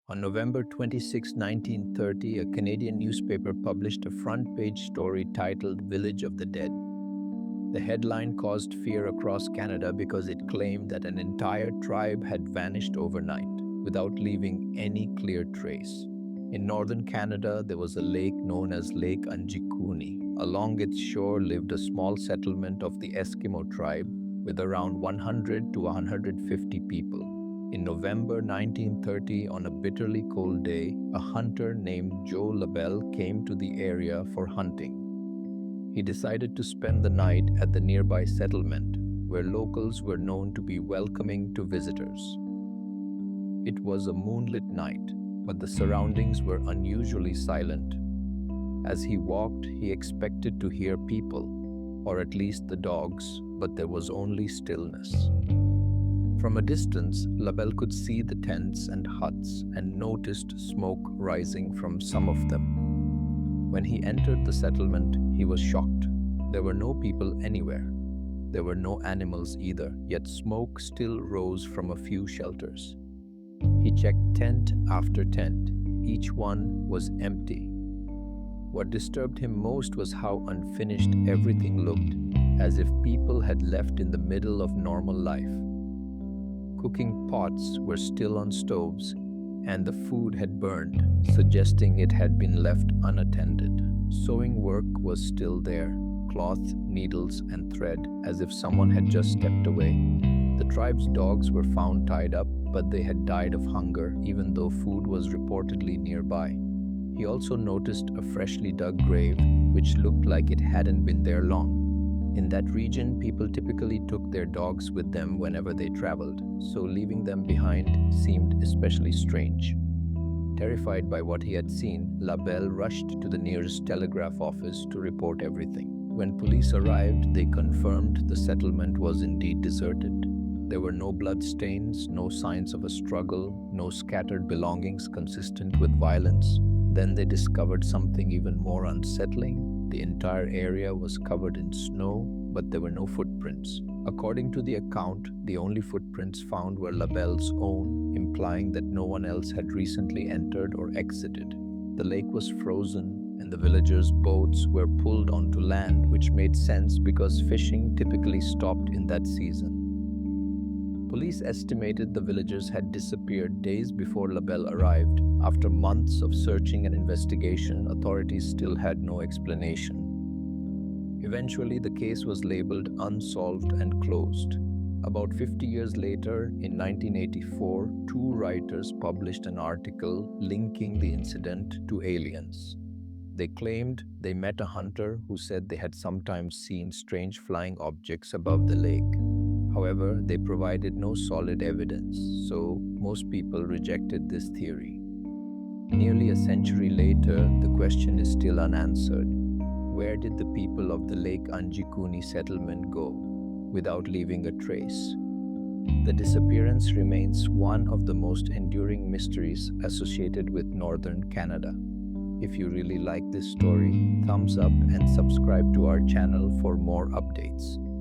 On November 26, 1930, a Canadian newspaper published a front-page story titled "Village of the Dead." The headline caused fear across Canada because it claimed that an entire tribe had vanished overnight, without leaving any clear trace. In northern Canada, there was a lake known as Lake Anjikuni. Along its shore lived a small settlement of the Eskimo tribe with around 100 to 150 people. In November 1930, on a bitterly cold day, a hunter named Joe Labelle came to the area for hunting. He decided to spend the night at the nearby settlement, where locals were known to be welcoming to visitors. It was a moonlit night, but the surroundings were unusually silent. As he walked, he expected to hear people, or at least the dogs, but there was only stillness. From a distance, Labelle could see the tents and huts and noticed smoke rising from some of them. When he entered the settlement, he was shocked. There were no people anywhere. There were no animals either, yet smoke still rose from a few shelters. He checked tent after tent. Each one was empty. What disturbed him most was how unfinished everything looked, as if people had left in the middle of normal life. Cooking pots were still on stoves, and the food had burned, suggesting it had been left unattended. Sewing work was still there, cloth, needles, and thread, as if someone had just stepped away. The tribe's dogs were found tied up, but they had died of hunger, even though food was reportedly nearby. He also noticed a freshly dug grave, which looked like it hadn't been there long. In that region, people typically took their dogs with them whenever they traveled, so leaving them behind seemed especially strange. Terrified by what he had seen, Labelle rushed to the nearest telegraph office to report everything. When police arrived, they confirmed the settlement was indeed deserted. There were no bloodstains, no signs of a struggle, no scattered belongings consistent with violence. Then they discovered something even more unsettling. The entire area was covered in snow, but there were no footprints. According to the account, the only footprints found were Labelle's own, implying that no one else had recently entered or exited. The lake was frozen, and the villagers' boats were pulled onto land, which made sense because fishing typically stopped in that season. Police estimated the villagers had disappeared days before Labelle arrived. After months of searching and investigation, authorities still had no explanation. Eventually, the case was labeled unsolved and closed. About 50 years later, in 1984, two writers published an article linking the incident to aliens. They claimed they met a hunter who said they had sometimes seen strange flying objects above the lake. However, they provided no solid evidence, so most people rejected this theory. Nearly a century later, the question is still unanswered. Where did the people of the Lake Anjikuni settlement go without leaving a trace? The disappearance remains one of the most enduring mysteries associated with northern Canada. If you really like this story, thumbs up and subscribe to our channel for more updates.